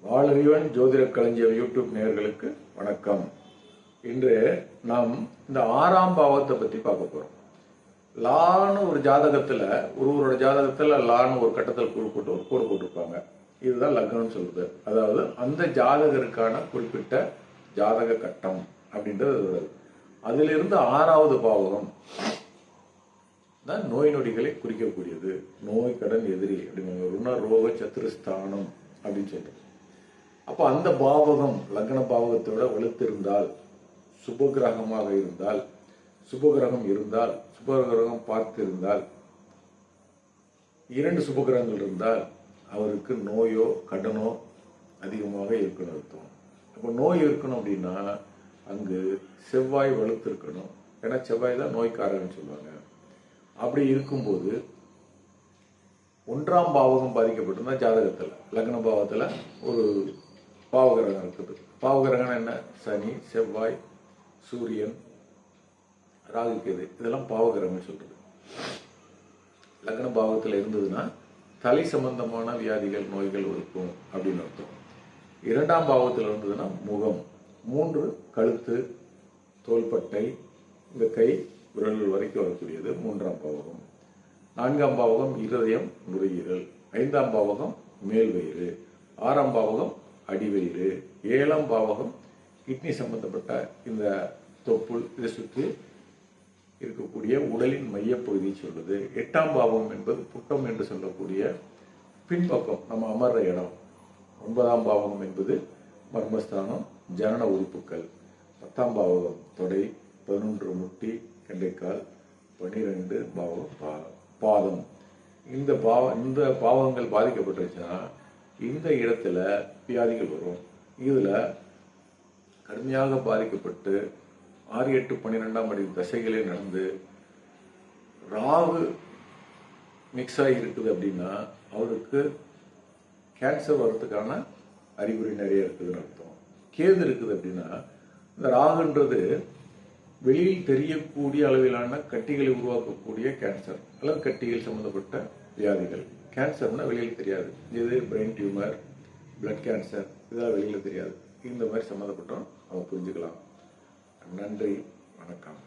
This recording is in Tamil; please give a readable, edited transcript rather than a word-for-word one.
வாழறிவன் ஜோதிட களஞ்சியம் யூடியூப் நேயர்களுக்கு வணக்கம். இன்று நாம் இந்த 6ஆம் பாவத்தை பத்தி பார்க்க போறோம். லான்னு ஒரு ஜாதகத்துல ஒருவரோட ஜாதகத்துல லான்னு ஒரு கட்டத்தில் கோடு போட்டிருப்பாங்க. இதுதான் லக்னம் சொல்றது. அதாவது அந்த ஜாதகருக்கான குறிப்பிட்ட ஜாதக கட்டம் அப்படின்றது. அதிலிருந்து 6வது பாவகம் தான் நோய் நொடிகளை குறிக்கக்கூடியது. நோய் கடன் எதிரி அப்படின்னு ருண ரோக சத்துருஸ்தானம் அப்படின்னு சொல்றது. அப்போ அந்த பாவகம் லக்ன பாவகத்தோட வலுத்திருந்தால், சுபகிரகமாக இருந்தால், சுபகிரகம் இருந்தால், சுபகிரகம் பார்த்திருந்தால், 2 சுபகிரகங்கள் இருந்தால் அவருக்கு நோயோ கடனோ அதிகமாக இருக்கணும் அர்த்தம். அப்போ நோய் இருக்கணும் அப்படின்னா அங்கு செவ்வாய் வலுத்திருக்கணும். ஏன்னா செவ்வாய் தான் நோய்க்காரன்னு சொல்லுவாங்க. அப்படி இருக்கும்போது 1ஆம் பாவகம் பாதிக்கப்பட்டிருந்தா ஜாதகத்தில் லக்ன பாவத்தில் ஒரு பாவகிரகம் இருக்குது. பாவகிரகம் என்ன? சனி, செவ்வாய், சூரியன், ராகு, கேது, இதெல்லாம் பாவகிரகம் சொல்றது. லக்ன பாவத்தில் இருந்ததுன்னா தலை சம்பந்தமான வியாதிகள் நோய்கள் இருக்கும் அப்படின்னு அர்த்தம். 2ஆம் பாவத்தில் இருந்ததுன்னா முகம், 3 கழுத்து, தோள்பட்டை, இந்த கை விரல்கள் வரைக்கும் வரக்கூடியது 3ஆம் பாவகம். 4ஆம் பாவகம் இருதயம், நுரையீரல். 5ஆம் பாவகம் மேல்வயிறு. 6ஆம் பாவகம் அடிவயிறு. 7ஆம் பாவகம் கிட்னி சம்பந்தப்பட்ட இந்த தொப்புள், இதை சுற்றி இருக்கக்கூடிய உடலின் மையப்பகுதி சொல்லுது. 8ஆம் பாவகம் என்பது புட்டம் என்று சொல்லக்கூடிய பின்பக்கம் நம்ம அமர்ற இடம். 9ஆம் பாவகம் என்பது மர்மஸ்தானம், ஜனன உறுப்புகள். 10ஆம் பாவகம் தொடை, 11 முட்டி, கெண்டைக்கால், 12 பாவகம் பாதம். இந்த பாவங்கள் பாதிக்கப்பட்டுருச்சுன்னா இந்த இடத்துல வியாதிகள் வரும். இதுல கடுமையாக பாதிக்கப்பட்டு 6, 8, 12ஆம் அடி தசைகளே நடந்து ராகு மிக்ஸ் ஆகி இருக்குது அப்படின்னா அவருக்கு கேன்சர் வர்றதுக்கான அறிகுறி நிறைய இருக்குதுன்னு அர்த்தம். கேது இருக்குது அப்படின்னா இந்த ராகுன்றது வெளியில் தெரியக்கூடிய அளவிலான கட்டிகளை உருவாக்கக்கூடிய கேன்சர் அல்லது கட்டிகள் சம்பந்தப்பட்ட வியாதிகள். கேன்சர்னா வெளியில் தெரியாது. இது பிரெயின் டியூமர், பிளட் கேன்சர், இதெல்லாம் வெளியில் தெரியாது. இந்த மாதிரி சம்மந்தப்பட்டோம் அவங்க புரிஞ்சுக்கலாம். நன்றி, வணக்கம்.